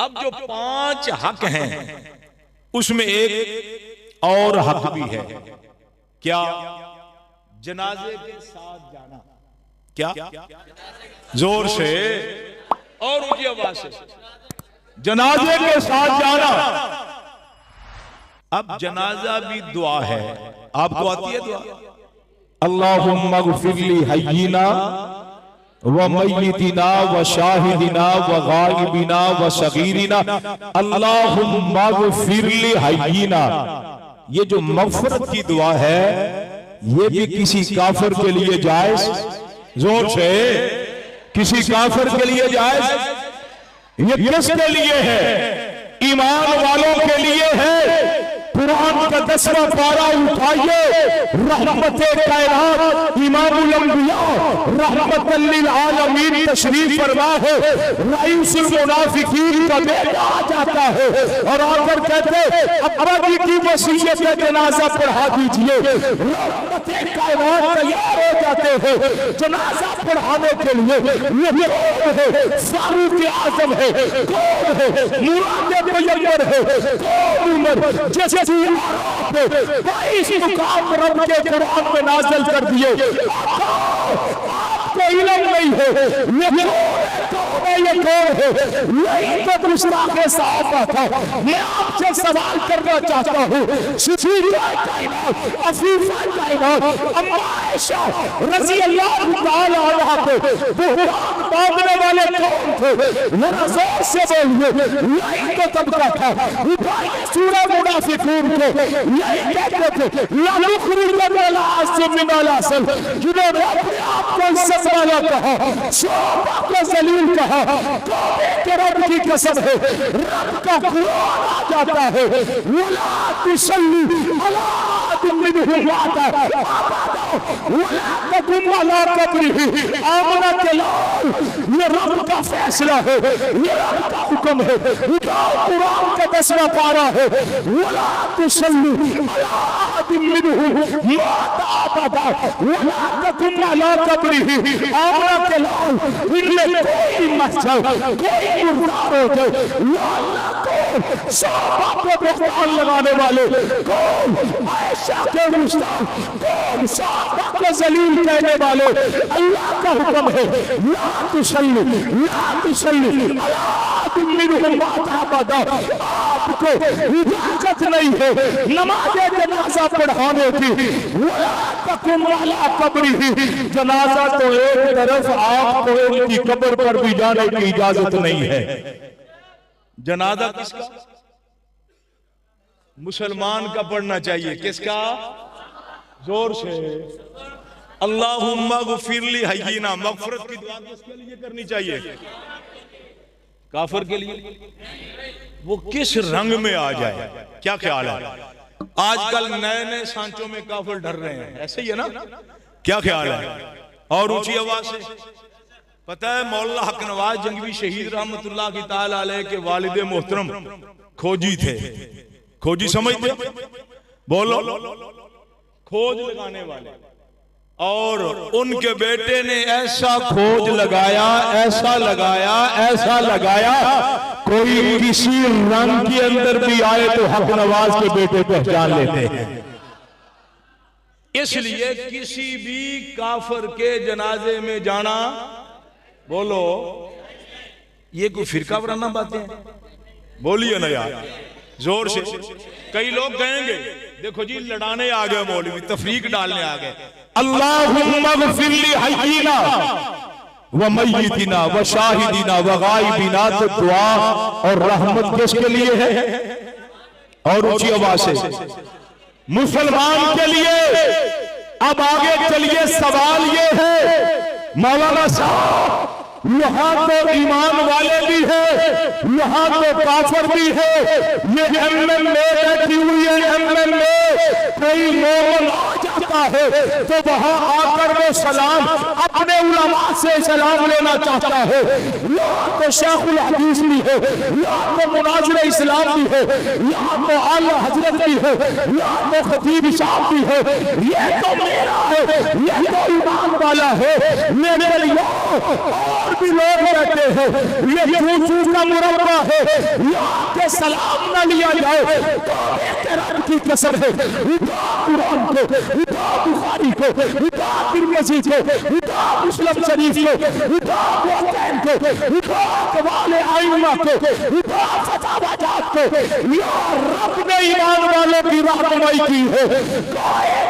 اب جو 5 حق ہیں اس میں ایک اور حق بھی ہے. کیا؟ جنازے کے ساتھ جانا. کیا؟ زور سے اور اونچی آواز سے. جنازے کے ساتھ جانا. اب جنازہ بھی دعا ہے. آپ کو آتی ہے دعا؟ اللہم اغفر لی حیینا ومیتنا وشاہدنا وغائبنا وصغیرنا. اللہم اغفر لی حیینا. یہ جو مغفرت کی دعا ہے یہ بھی کسی کافر کے لیے جائز. زور سے. کسی کافر کے لیے جائز. یہ کس کے لیے ہے؟ ایمان والوں کے لیے ہے. قرآن کا 10واں پارہ اٹھائیے. رحمت کائنات امام الانبیاء رحمت للعالمین تشریف فرما ہے. رئیس المنافقین کا بیٹا آ جاتا ہے اور آ کر کہتے ابا جی کی وصیت جنازہ پڑھا دیجئے. رحمت کائنات تیار ہو جاتے ہیں جنازہ پڑھانے کے لیے. یہ کون ہے؟ فاروق اعظم ہے. کون ہے؟ مراد پیغمبر ہے. کون عمر جیسے 22 مقام رب کے قرآن میں نازل کر دیے. آپ کو علم نہیں ہے یہ کون ہے؟ یہی تو گستاخ صحابہ تھا. میں آپ سے سوال کرنا چاہتا ہوں شفیعہ کائنات عفیفہ کائنات اما عائشہ رضی اللہ تعالی عنہا کو بہتان باندھنے والے کون تھے؟ ذرا زور سے بولیے. یہی تو طبقہ تھا. اٹھائیے سورہ منافقون کو. یہی کہتے تھے لا نخرج العاصم من العسل. جنہوں نے اپنے آپ کو عزت والا کہا شعبہ کو ذلیل کہا. کہ رب کی قسم ہے رب کا قرآن آ جاتا ہے وَلَا تُصَلِّ عَلَىٰ أَحَدٍ مِّنْهُمْ مَاتَ أَبَدًا وَلَا تَقُمْ عَلَىٰ قَبْرِهِ. آمنہ کے لوگ یہ رب کا فیصلہ ہے. یہ رب کا حکم ہے. قرآن کا 10واں پارہ ہے وَلَا تُصَلِّ عَلَىٰ أَحَدٍ مِّنْهُمْ مَاتَ أَبَدًا وَلَا تَقُمْ عَلَىٰ قَبْرِهِ. آمنہ کے لوگ ان میں کوئی مسجد کوئی مردار ہو جائے. یا اللہ کون صحابہ کو بہتان لگانے والے؟ کون عائشہ کے مستاق؟ کون صحابہ کو ذلیل کہنے والے؟ اللہ کا حکم ہے لا تصلی علی احد منہم مات ابدا. آپ کو اجازت نہیں ہے نماز جنازہ پڑھانے کی. ولا تقم علی قبرہ. جنازہ تو ایک طرف آپ کو ان کی قبر پر بھی جانے کی اجازت نہیں ہے. جنازہ کس کا؟ مسلمان کا پڑھنا چاہیے. کس کا؟ زور سے. اللہم اغفر لی حیینا. مغفرت کی دعا کس کے لیے کرنی چاہیے؟ کافر کے لیے. وہ کس رنگ میں آ جائے. کیا خیال ہے؟ آج کل نئے نئے سانچوں میں کافر ڈر رہے ہیں. ایسے ہی ہے نا؟ کیا خیال ہے؟ اور اونچی آواز سے. پتہ ہے مولانا حق نواز جنگوی شہید رحمت اللہ کی تعالی علیہ کے والد محترم کھوجی تھے. کھوجی سمجھتے؟ بولو. کھوج لگانے والے. اور ان کے بیٹے نے ایسا کھوج لگایا ایسا لگایا ایسا لگایا کوئی کسی رنگ کے اندر بھی آئے تو حق نواز کے بیٹے پہچان لیتے ہیں. اس لیے کسی بھی کافر کے جنازے میں جانا بولو یہ کوئی فرقہ ورانہ باتیں ہیں. بولیے نا یار زور سے. کئی لوگ کہیں گے دیکھو جی لڑانے آ گئے مولوی تفریق ڈالنے آ گئے. اللہم اغفر لی حیینا ومیتنا وشاہدنا وغائبنا. تو دعا اور رحمت کس کے لیے ہے؟ اور اونچی آواز سے مسلمان کے لیے. اب آگے چلیے سوال یہ ہے مولانا صاحب یہاں تو ایمان والے بھی ہیں یہاں تو کافر بھی ہے. یہ ایم ایل اے بیٹھی ہوئی ہے. ایم ایل اے کوئی مومن آ جاتا ہے تو وہاں آ کر وہ سلام اپنے علماء سے سلام لینا چاہتا ہے. یہاں تو شیخ الحدیث بھی ہے یہاں تو مناظر اسلام بھی ہے یہاں تو اعلی حضرت بھی ہے یہاں تو خطیب صاحب بھی ہے. یہ تو میرا ہے یہ تو ایمان والا ہے. میرے لیے اور بھی لوگ رہتے ہیں. یہ چوچو کا مربع ہے یہاں کے سلام نہ لیا جائے تو رب کی قسم ہے اٹھا قرآن کو، اٹھا بخاری کو، اٹھا ترمذی کو، اٹھا مسلم شریف کو، اٹھا موطئن کو، اٹھا اقوال ائمہ کو، اٹھا فتاوی جات کو، یا رب نے ایمان والوں کی رہنمائی کی ہے۔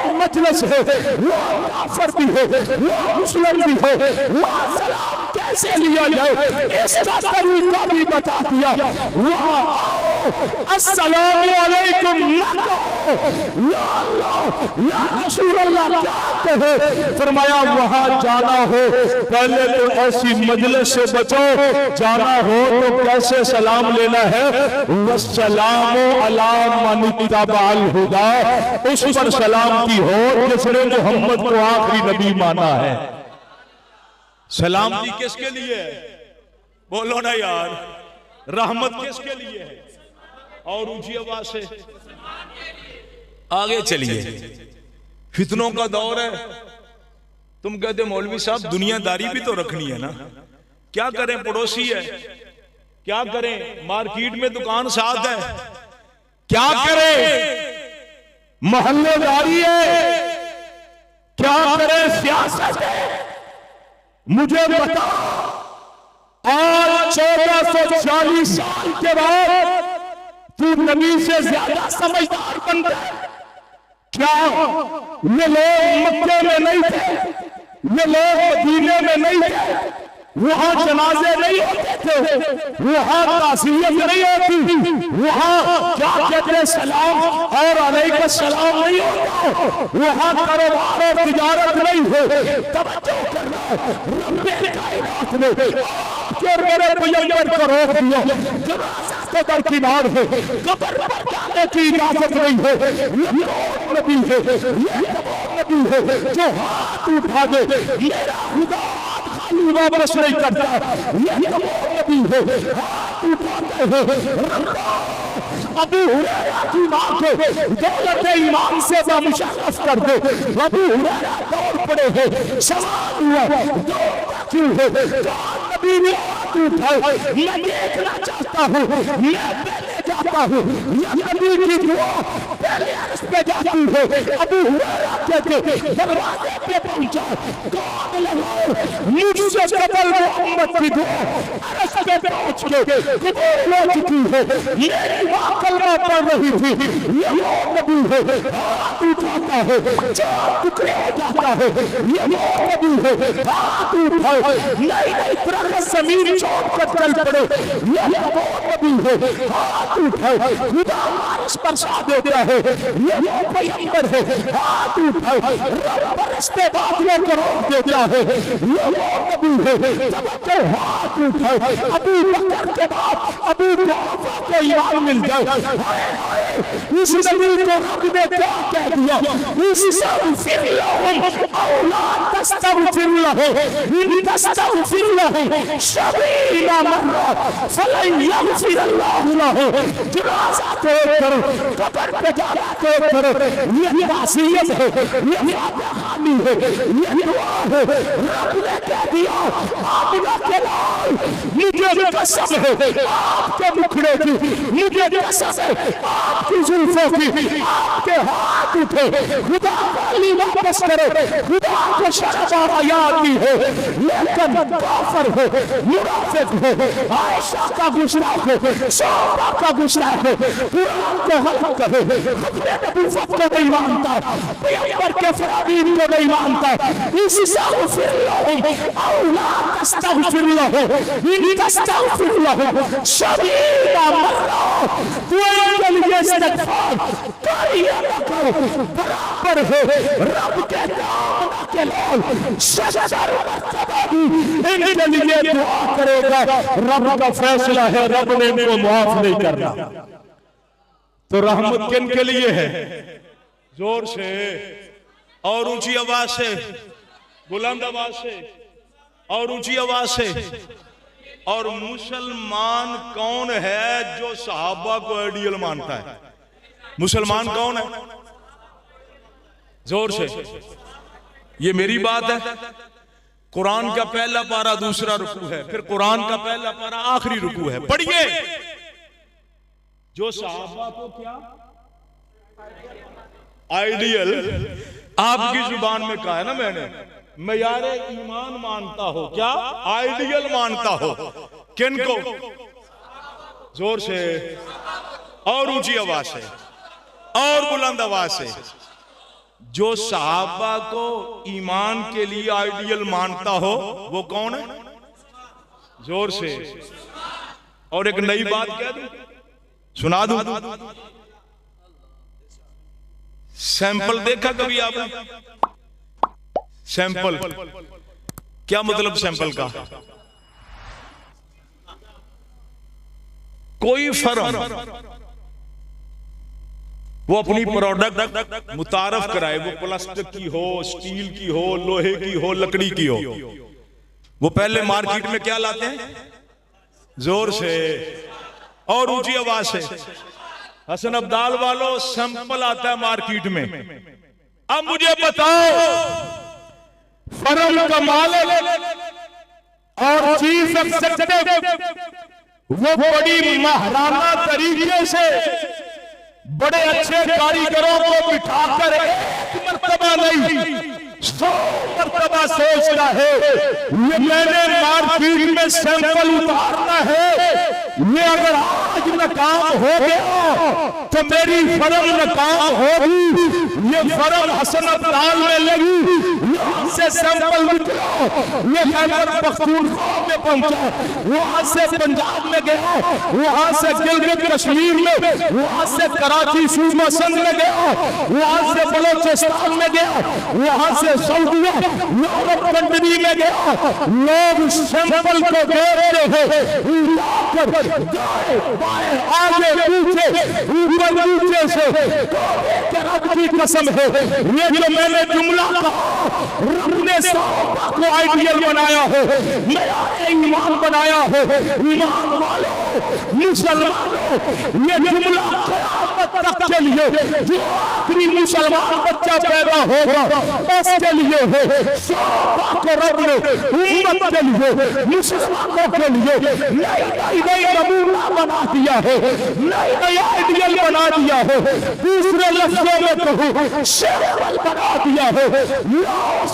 کوئی مجلس ہے وہ کافر بھی ہے وہ مسلم بھی ہے، وہاں سلام کیسے لیا جائے اس کا طریقہ بھی بتا دیا۔ وہاں آؤ السلام علیکم یا اللہ یا رسول اللہ کیا کہے؟ فرمایا وہاں جانا ہو پہلے تو ایسی مجلس سے بچو، جانا ہو تو کیسے سلام لینا ہے؟ والسلام علی من اتبع الہدی، اس پر سلام کی ہو جس نے محمد کو آخری نبی مانا ہے۔ سلامتی کس کے لیے ہے؟ بولو نا یار، رحمت کس کے لیے ہے؟ اور اونچی آواز سے آگے چلیے۔ فتنوں کا دور ہے، تم کہتے مولوی صاحب دنیا داری بھی تو رکھنی ہے نا، کیا کریں پڑوسی ہے، کیا کریں مارکیٹ میں دکان ساتھ ہے، کیا کریں محلے داری ہے، کیا کریں سیاست ہے۔ مجھے بتا آج 1440 سال کے بعد تو نبی سے زیادہ سمجھدار بن گئے کیا؟ یہ لوگ مکے میں نہیں تھے، یہ لوگ مدینے میں نہیں تھے، وہاں جنازے نہیں ہوتے تھے، وہاں تعزیت نہیں ہوتی، وہاں کیا کہتے ہیں سلام اور علیکم السلام نہیں ہوتا، وہاں کاروبار اور تجارت نہیں ہے۔ توجہ کرنا، رب کائنات نے آپ کے اور میرے پیغمبر کو روک دیا، جنازہ تو درکنار ہے، قبر پر جانے کی اجازت نہیں ہے۔ یہ کون نبی ہے؟ یہ کون نبی ہے جو ہاتھ اٹھا دے میرا خدا واپس نہیں کرتا؟ یہ کون نبی ہے ہاتھ اٹھاتے ہیں؟ ابو ہریرہ کی ماں کو دولت ایمان سے مشرف کر دے۔ ابو ہریرہ دوڑ پڑے ہیں، سوال ہوا دولت کیوں ہے؟ کون نبی نے ہاتھ اٹھائے؟ میں دیکھنا چاہتا ہوں، میں پہلے جاتا ہوں، یا نبی کی دعا پہلے عرش پہ جاتی ہے۔ ابو ہریرہ کہتے دروازے پہ پہنچا، کون لگا مجھ سے قبل محمد کی دعا عرش پہ پہنچ کے قبول ہو چکی ہے۔ میری ماں کلمہ پڑھ رہی تھی، یہ وہ نبی ہے ہاتھ اٹھاتا ہے چار ٹکڑے ہو جاتا ہے، یہ وہ نبی ہے ہاتھ اٹھائے نہیں درخت زمین چھوڑ کر چل پڑے، یہ وہ نبی ہے ہاتھ اٹھائے خدا بارش برسا دیتا ہے، یہ وہ پیغمبر ہے ہاتھ اٹھائے رب برستے بادلوں کو روک دیتا ہے، یہ وہ نبی ہے توجہ ہاتھ اٹھائے۔ ابو بکر کے بعد ابو قحافہ کو ایمان مل جائے، اس نبی کو رب نے کیا کہہ دیا؟ استغفر لهم او لا تستغفر لهم ان تستغفر لهم 70 مرة فلن يغفر الله لهم۔ جنازہ تو کرو، قبر پہ جانا تو کرو، یہ تعزیت ہے، یہ فاتحہ خوانی ہے، یہ دعا ہے۔ رب نے کہہ دیا آمنہ کے لال مجھے قسم ہے آپ کے مکھڑے کی، مجھے قسم ہے آپ کی زلفوں کی، آپ کے ہاتھ اٹھے خدا والی واپس کرے، خدا کو شرم اور حیا آتی ہے لیکن کافر ہے، منافق ہے، عائشہ کا گستاخ ہے، صحابہ کا گستاخ ہے، قرآن کو حلق کرے، خطبہ نبوت کو نہیں مانتا، پیغمبر کے فرامین کو نہیں مانتا۔ استغفر لهم او لا تستغفر لهم ان تستغفر لهم 70 مرة، کوئی کے لیے استغفار کریے نہ کرو برابر ہے۔ رب کے نام کے لال 70 مرتبہ ان کے لیے دعا کرے گا، رب کا فیصلہ ہے، رب نے ان کو معاف نہیں کرنا۔ تو رحمت کن کے لیے ہے؟ زور سے اور اونچی آواز سے، بلند آواز سے اور اونچی آواز سے۔ اور مسلمان کون ہے جو صحابہ کو آئیڈیل مانتا ہے؟ مسلمان کون ہے؟ زور سے، یہ میری بات ہے، قرآن کا پہلا پارا دوسرا رکوع ہے، پھر قرآن کا پہلا پارا آخری رکوع ہے. پڑھیے. جو صحابہ کو کیا آئیڈیل آپ کی زبان میں کہا ہے نا میں نے، معیار ایمان مانتا ہو، کیا آئیڈیل مانتا ہو. کن کو؟ زور سے اور اونچی آواز سے اور بلند آواز سے. جو صحابہ کو ایمان کے لیے آئیڈیل مانتا ہو وہ کون ہے؟ زور سے. اور ایک نئی بات کہہ دوں، سنا دوں. سیمپل دیکھا کبھی آپ نے؟ سیمپل کیا مطلب سیمپل کا؟ کوئی فرم وہ اپنی پروڈکٹ متعارف کرائے، وہ پلاسٹک کی ہو، سٹیل کی ہو، لوہے کی ہو، لکڑی کی ہو، وہ پہلے مارکیٹ میں کیا لاتے ہیں؟ زور سے اور اونچی آواز سے. حسن ابدال والوں، سیمپل آتا ہے مارکیٹ میں. اب مجھے بتاؤ، فرم کا مالک اور چیف ایگزیکٹو وہ بڑی ماہرانہ طریقے سے بڑے اچھے کاریگروں کو بٹھا کر ایک مرتبہ نہیں 100 مرتبہ سوچتا ہے یہ میں نے مارکیٹ میں سیمپل اتارنا ہے، یہ اگر آج ناکام ہو گیا تو میری فرم ناکام ہوگی. یہ فرم حسن ابدال میں لگی، یہاں سے سیمپل نکلا، یہ خیبر پختونخوا میں پہنچا، وہاں سے پنجاب میں گیا، وہاں سے گلگت کشمیر میں، وہاں سے کراچی صوبہ سندھ میں گیا، وہاں سے بلوچستان میں گیا، وہاں سے سعودیہ یورپ کنٹری میں گیا. لوگ سیمپل کو دیکھتے ہیں، لا کر دائیں بائیں آگے پیچھے اوپر نیچے سے رب کی قسم ہے یہ جو میں نے جملہ کہا، رب نے صحابہ کو آئیڈیل بنایا ہے، معیار ایمان بنایا ہے. ایمان والوں، مسلمانوں، یہ جملہ قیامت تک کے لیے جو آخری مسلمان بچہ پیدا ہوگا اس کے لیے ہے. صحابہ کو رب نے امت کے لیے، مسلمانوں کے لیے نئی نمونہ بنا دیا ہے، نئی آئیڈیل بنا دیا ہے. دوسرے لفظوں میں کہوں سیمپل بنا دیا ہے.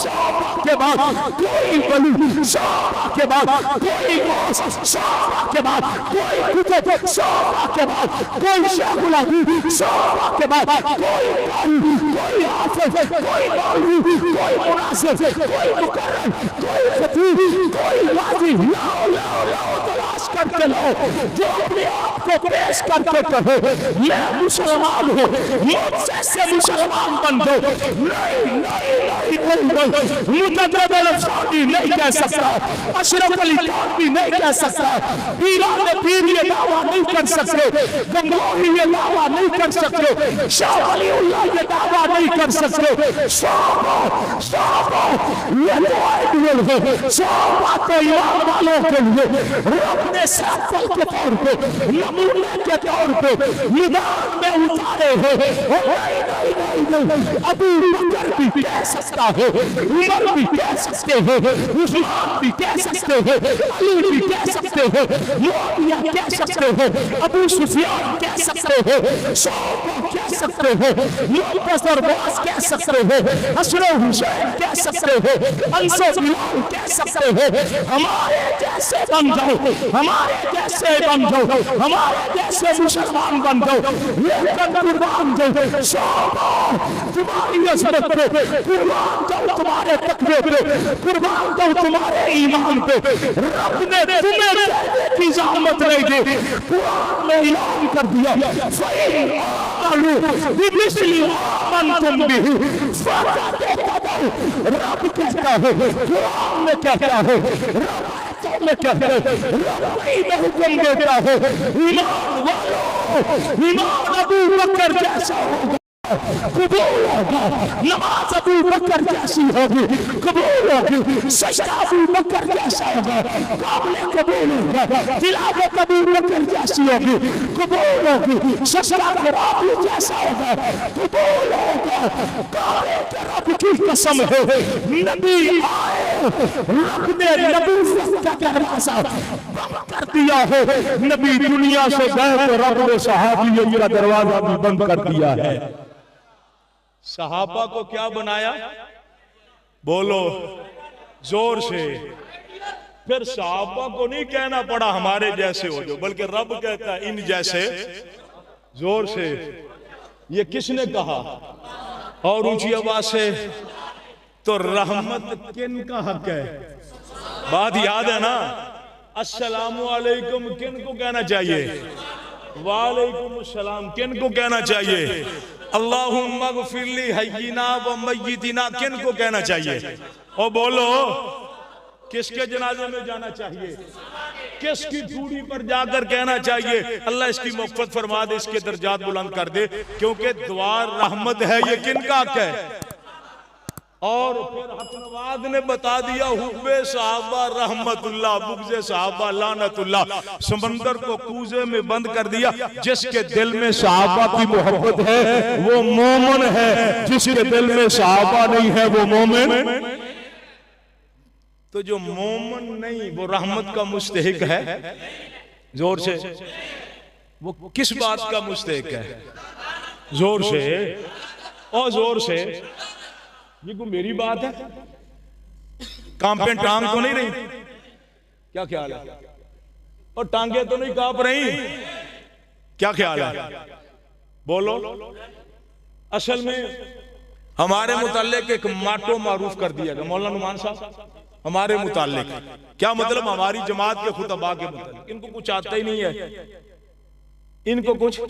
صحابہ کے بعد کوئی ولی، صحابہ کے بعد کوئی غوث، صحابہ کے بعد کوئی قطب، صحابہ کے بعد کوئی شیخ الحدیث، صحابہ کے بعد کوئی قاری، کوئی حافظ، کوئی مولوی، کوئی مناظر، کوئی مقرر، کوئی خطیب، کوئی واضح. لاؤ تلاش کر کے لاؤ جو اپنے آپ کو پیش کر کے کہے میں مسلمان ہوں، مجھ سے مسلمان بن دو. نہیں، مجدد الافسانی نہیں کہہ سکتا، اشرف علی تھانوی نہیں کہہ سکتا، پیران پیر یہ دعویٰ نہیں کر سکتے، گنگوہی یہ دعویٰ نہیں کر سکتے، شاہ ولی اللہ یہ دعویٰ نہیں کر سکتے. صحابہ یہ تو آئیڈیل ہے. صحابہ تو ایمان والوں کے لیے رب نے سیمپل کے طور پہ، نمونے کے طور پہ میدان میں اتارے ہیں. نہیں، ابو بکر بھی کہہ سکتا ہے، عمر بھی کہہ سکتے ہیں، عثمان بھی کہہ سکتے ہیں، علی بھی کہہ سکتے ہیں، معاویہ کہہ سکتے ہیں، ابو سفیان کہہ سکتے ہیں، صحابہ کہہ سکتے ہیں، معتز اور معاذ کہہ سکتے ہیں، حسن و حسین کہہ سکتے ہیں، انس و بلال کہہ سکتے ہیں. ہمارے جیسے بن جاؤ، ہمارے جیسے بن جاؤ، ہمارے جیسے مسلمان بن جاؤ. لیکن قربان جاؤ صحابہ تمہاری عظمت پہ، قربان جاؤ تمہارے تقوی پہ، قربان جاؤ تمہارے ایمان پہ. رب نے تمہیں کہنے کی زحمت نہیں دی، قرآن میں اعلان کر دیا فَإِنْ آمَنُوا بِمِثْلِ مَا آمَنْتُمْ بِهِ فَقَدِ اهْتَدَوْا. رب کہتا ہے، قرآن میں کہتا ہے، رب میں کہتا ہے، رب میں حکم دیتا ہے. ایمان والوں، ایمان ابو بکر جیسا ہوگا. قبول ہوگا. نماز ابو بکر جیسی ہوگی قبول ہوگی. سجدہ ابو بکر جیسا ہوگا قابل قبول ہوگا. تلاوت ابو بکر جیسی ہوگی قبول ہوگی. سجدہ قرآن جیسا ہوگا قبول ہوگا. کعبے کے رب کی قسم ہے نبی آئے رب نے نبوت کا دروازہ بند کر دیا ہے. نبی دنیا سے گئے تو رب نے صحابیوں کا دروازہ بھی بند کر دیا ہے. صحابہ کو کیا بنایا؟ بولو زور سے. پھر صحابہ کو نہیں کہنا پڑا ہمارے جیسے ہو جو، بلکہ رب کہتا ہے ان جیسے. زور سے. یہ کس نے کہا؟ اور اونچی آواز سے. تو رحمت کن کا حق ہے؟ بات یاد ہے نا؟ السلام علیکم کن کو کہنا چاہیے؟ وعلیکم السلام کن کو کہنا چاہیے؟ اللہم اغفر لی حینا و میتنا کن کو کہنا چاہیے؟ اور بولو کس کے جنازے میں جانا چاہیے؟ کس کی ٹوڑی پر جا کر کہنا چاہیے؟ اللہ اس کی مغفرت فرما دے، اس کے درجات بلند کر دے، کیونکہ دعا رحمت ہے. یہ کن کا حق ہے؟ اور پھر حق نواز نے بتا دیا حب صحابہ رحمت اللہ، بغض صحابہ لعنت اللہ. سمندر کو کوزے میں بند کر دیا. جس کے دل میں صحابہ کی محبت ہے وہ مومن ہے، جس کے دل میں صحابہ نہیں ہے وہ مومن. تو جو مومن نہیں وہ رحمت کا مستحق ہے. زور سے. وہ کس بات کا مستحق ہے؟ زور سے اور زور سے. یہ کوئی میری بات ہے؟ کانپیں ٹانگ تو نہیں رہی؟ کیا خیال ہے؟ اور ٹانگیں تو نہیں کانپ رہی؟ کیا خیال ہے؟ بولو. اصل میں ہمارے متعلق ایک ماٹو معروف کر دیا گیا مولانا نعمان صاحب. ہمارے متعلق کیا مطلب؟ ہماری جماعت کے خطباء کے متعلق. ان کو کچھ آتا ہی نہیں ہے. ان کو کچھ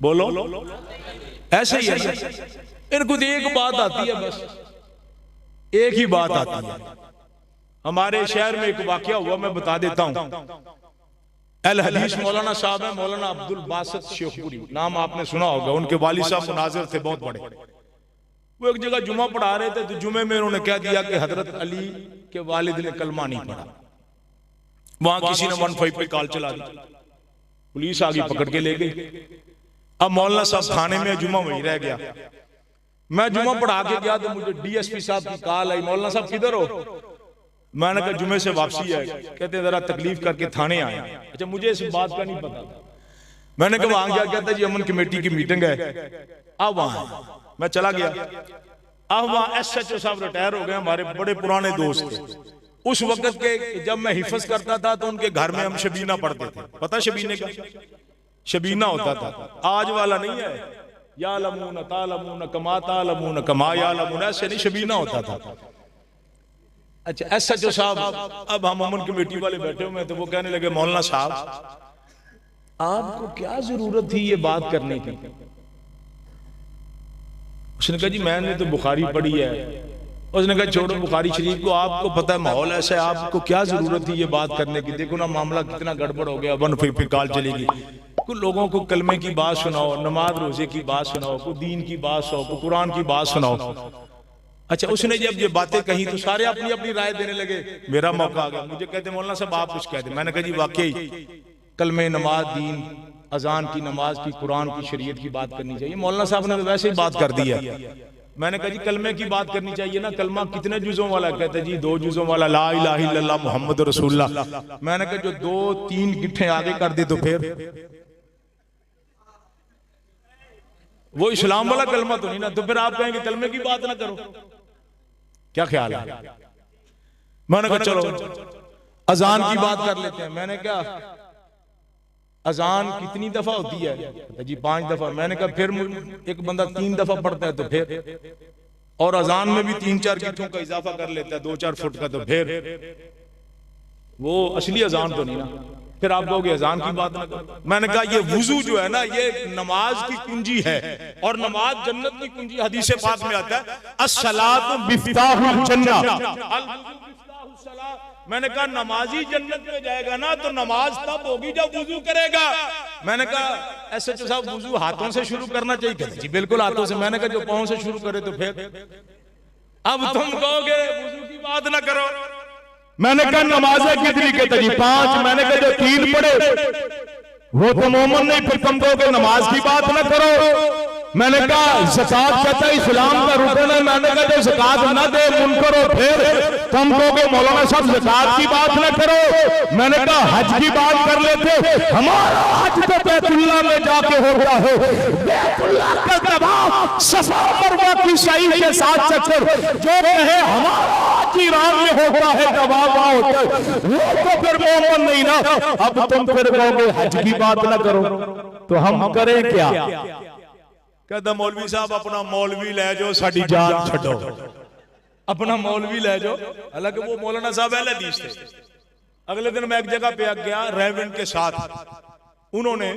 بولو. ایسے ہی ہے. ان کو ایک بات آتی ہے، بس ایک ہی بات آتی ہے. ہمارے شہر میں ایک واقعہ ہوا، میں بتا دیتا ہوں. اہل حدیث مولانا صاحب ہیں، مولانا عبد الباسط شیخ پوری، نام آپ نے سنا ہوگا. ان کے والد صاحب مناظر تھے بہت بڑے. وہ ایک جگہ جمعہ پڑھا رہے تھے تو جمعے میں انہوں نے کہہ دیا کہ حضرت علی کے والد نے کلمہ نہیں پڑھا. وہاں کسی نے 15 پہ کال چلا دی. پولیس آگئی پکڑ کے لے گئی. اب مولانا صاحب تھانے میں جمعہ وہی رہ گیا. میں جمعہ پڑھا کے گیا تو مجھے ڈی ایس پی صاحب کی کال آئی، مولانا صاحب کدھر ہو؟ میں نے کہا جمعے سے واپسی ہے. کہتے ہیں ذرا تکلیف کر کے تھانے آئے. اچھا مجھے اس بات کا نہیں پتا. میں نے کہا وہاں گیا، کہتا جی امن کمیٹی کی میٹنگ ہے اب وہاں. میں چلا گیا. اب وہاں ایس ایچ او صاحب ریٹائر ہو گئے، ہمارے بڑے پرانے دوست تھے. اس وقت کے جب میں حفظ کرتا تھا تو ان کے گھر میں ہم شبینہ پڑھتے تھے. پتہ شبینے کا؟ شبینہ ہوتا تھا، آج والا نہیں ہے یعلمون تعلمون کما تعلمون کما یعلمون، ایسے نہیں شبینہ ہوتا تھا. اچھا ایس ایچ او صاحب، اب ہم امن کمیٹی والے بیٹھے ہوئے تو وہ کہنے لگے مولانا صاحب آپ کو کیا ضرورت تھی یہ بات کرنے کی؟ اس نے کہا جی میں نے تو بخاری پڑھی ہے. اس نے کہا چھوڑو بخاری شریف کو، آپ کو پتہ ہے ماحول ایسا ہے، آپ کو کیا ضرورت تھی یہ بات کرنے کی؟ دیکھو نا معاملہ کتنا گڑبڑ ہو گیا. ون پھر کال چلے گی. کوئی لوگوں کو کلمے کی بات سناؤ، نماز روزے کی بات سناؤ، کوئی دین کی بات سناؤ، کوئی قرآن کی بات سناؤ. اچھا اس نے جب یہ باتیں کہیں تو سارے اپنی اپنی رائے دینے لگے. میرا موقع آ گیا. مجھے کہتے مولانا صاحب آپ کچھ کہہ دیں. میں نے کہا جی واقعی کلمے، نماز، دین، اذان کی، نماز کی، قرآن کی، شریعت کی بات کرنی چاہیے. مولانا صاحب نے ویسے ہی بات کر دی ہے. میں نے کہا جی کلمے کی بات کرنی چاہیے نا، کلمہ کتنے جزوں والا؟ کہتے جی 2 جزوں والا، لا الہ الا اللہ محمد رسول اللہ. میں نے کہا جو 2-3 گٹھیں آگے کر دے تو پھر وہ اسلام والا کلمہ تو نہیں نا. تو پھر آپ کہیں گے کلمے کی بات نہ کرو. کیا خیال ہے؟ میں نے کہا چلو اذان کی بات کر لیتے ہیں. میں نے کہا اذان کتنی دفعہ ہوتی ہے؟ جی 5 دفعہ. میں نے کہا پھر ایک بندہ 3 دفعہ پڑھتا ہے تو پھر، اور اذان میں بھی 3-4 گٹھوں کا اضافہ کر لیتا ہے 2-4 فٹ کا تو پھر وہ اصلی اذان تو نہیں نا. پھر آپ کہو گے اذان کی بات نہ کرو. میں نے کہا یہ وضو جو ہے نا یہ نماز کی کنجی ہے، اور نماز جنت کی کنجی. حدیث پاک میں آتا ہے الصلاۃ مفتاح الجنہ. میں نے کہا نمازی جنت میں جائے گا نا تو نماز تب ہوگی جب وضو کرے گا. میں نے کہا ایسے صاحب وضو ہاتھوں سے شروع کرنا چاہیے. کہتے جی بالکل ہاتھوں سے. میں نے کہا جو پاؤں سے شروع کرے تو پھر اب تم کہو گے وضو کی بات نہ کرو. میں نے کہا نمازیں کتنی کہتے جی 5. میں نے کہا جو 3 پڑھے وہ تو مومن نہیں. پھر تم کہو گے نماز کی بات نہ کرو. میں نے کہا زکات کہتا ہے اسلام کا رکن ہے. میں نے کہا جو زکات نہ دے منکر ہو. پھر تم کہو گے مولانا صاحب زکات کی بات نہ کرو. میں نے کہا حج کی بات کر لیتے. ہمارا حج تو بیت اللہ میں جا کے ہوتا ہے. بیت اللہ کا طواف صفا مروہ کی سعی کے ساتھ چکر. جو کہے ہمارا حج ایران میں ہوتا ہے طواف ہوتا ہے وہ تو پھر مومن نہیں نا. اب تم پھر کہو گے حج کی بات نہ کرو تو ہم کریں کیا؟ کہتا مولوی صاحب اپنا مولوی لے جو ساڑی جان چھڑو. اپنا مولوی لے جو. حالانکہ وہ مولانا صاحب اہل حدیث تھے. اگلے دن میں ایک جگہ پہ گیا ریونڈ کے ساتھ. انہوں نے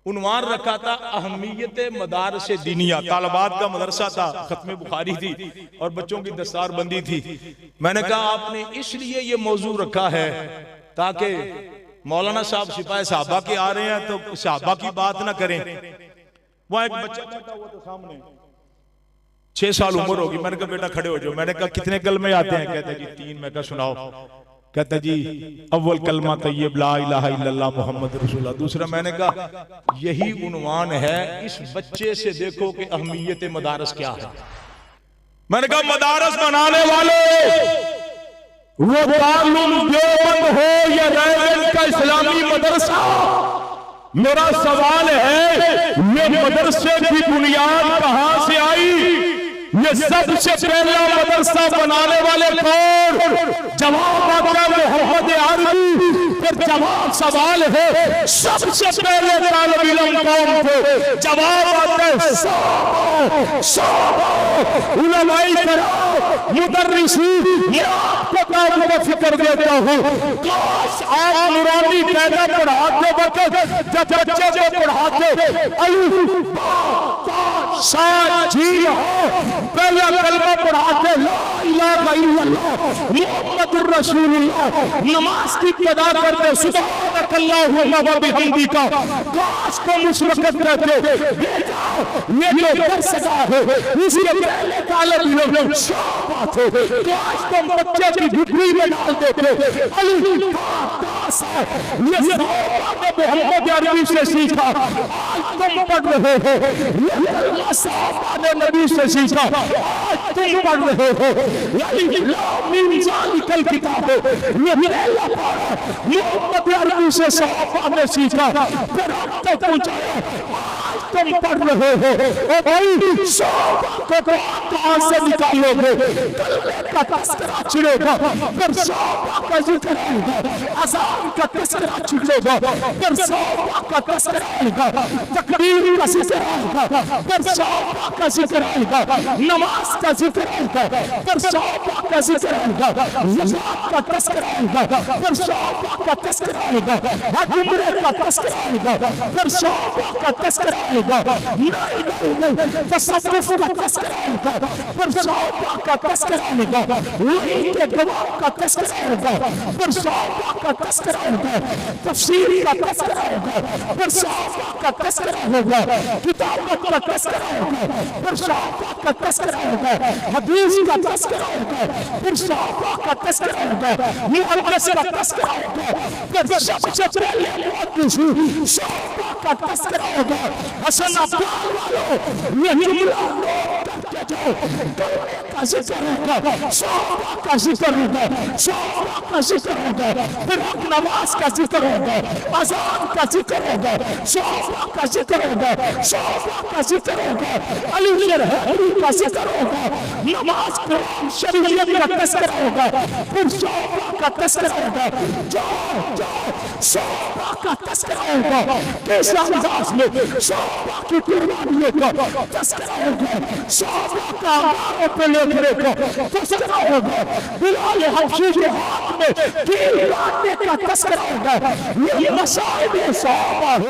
عنوان رکھا تھا اہمیت مدارس دینیہ. طالبات کا مدرسہ تھا, ختم بخاری تھی اور بچوں کی دستار بندی تھی. میں نے کہا آپ نے اس لیے یہ موضوع رکھا ہے تاکہ مولانا صاحب سپاہی صحابہ کے آ رہے ہیں تو صحابہ کی بات نہ کریں. وہاں ایک بچہ بیٹھا ہوا تو سامنے 6 سال عمر ہوگی. میں نے کہا بیٹا کھڑے ہو جاؤ. میں نے کہا کتنے کلمے آتے ہیں؟ کہتے جی 3. میں کہا سناؤ. کہتا جی اول کلمہ طیب لا الہ الا اللہ محمد رسول اللہ. دوسرا. میں نے کہا یہی عنوان ہے. اس بچے سے دیکھو کہ اہمیت مدارس کیا ہے. میں نے کہا مدارس بنانے والے وہ دارالعلوم دیوبند ہو یا ریونڈ کا اسلامی مدرسہ, میرا سوال ہے یہ مدرسے کی بنیاد کہاں سے آئی؟ یہ سب سے پہلا مدرسہ بنانے والے کون؟ جواب آتا ہے محمد عربی. پھر جواب سوال ہے سب سے پہلے طالب علم کون تھے؟ جواب آتا ہے صحابہ علماء کرام مدرسین. میں آپ کو کام کا فکر دیتا ہوں. کاش آپ نورانی قاعدہ پڑھاتے وقت جب بچے کو پڑھاتے الف با سا جیم ہو پہلا کلمہ پڑھاتے لا الہ الا اللہ محمد الرسول اللہ. نماز کی ابتدا کرتے سبحانک اللہم و بحمدک. کاش تم اس وقت کہتے بیٹا یہ جو درس گاہ ہے اس کے پہلے طالب علم صحابہ تھے. کاش تم بچے کی ڈگری میں ڈال دیتے الف با سا. یہ صحابہ نے محمد عربی سے سیکھا. آج تم پڑھ رہے ہو یہ کلمہ صحابہ نے نبی سے سیکھا. آج تم پڑھ رہے ہو یعنی لامین ذالک الکتاب. یہ پہلا پارا محمد عربی سے صحابہ نے سیکھا پھر اب تک پہنچایا. آج تم پڑھ رہے ہو اے بھائی صحابہ کو کہاں سے نکالو گے؟ کلمے کا تذکرہ چھڑے گا پھر صحابہ کا ذکر آئے گا. اذان کا تذکرہ چھڑے گا پھر صحابہ کا تذکرہ آئے گا. تکبیر کا ذکر آئے گا پھر صحابہ کا ذکر آئے گا. نماز کا ذکر آئے گا پھر صحابہ کا ذکر آئے گا. زکات کا تذکرہ آئے گا پھر صحابہ کا تذکرہ آئے گا. حج عمرے کا تذکرہ آئے گا پھر صحابہ کا تذکرہ آئے گا. نہیں تصوف کا تذکرہ آئے گا پھر صحابہ کا تذکرہ آئے گا. وحی کے گواہ کا تذکرہ آئے گا پھر صحابہ کا تذکرہ آئے گا. تفسیر کا تذکرہ آئے گا پھر صحابہ کا تذکرہ ہوگا. کتابت کا تذکرہ ہوگا پھر صحابہ کا تذکرہ ہوگا. حدیث کا تذکرہ ہوگا پھر صحابہ کا تذکرہ ہوگا. محدث کا تذکرہ ہوگا پھر سب سے پہلے محدثین صحابہ کا تذکرہ ہوگا. حسن عبدال والو یہ جملہ نوٹ کرتے جاؤ. کلمے کا ذکر ہوگا صحابہ کا ذکر ہوگا صحابہ کا ذکر ہوگا. پھر نماز کا ذکر ہوگا اذان کا ذکر ہوگا صحابہ کا ذکر ہوگا صحابہ کا ذکر ہوگا. علی شرحی کا ذکر ہوگا. نماز قرآن شریعت کا تذکرہ ہوگا پھر صحابہ کا تذکرہ ہوگا. صحابہ کا تذکرہ ہوگا. کس انداز میں صحابہ کی قربانیوں کا تذکرہ ہوگا. صحابہ کا آماروں پہ لکھنے کا تذکرہ ہوگا. بلال حبشی کے ہاتھ میں تیر لانے کا تذکرہ ہوگا. یہ مصائب صحابہ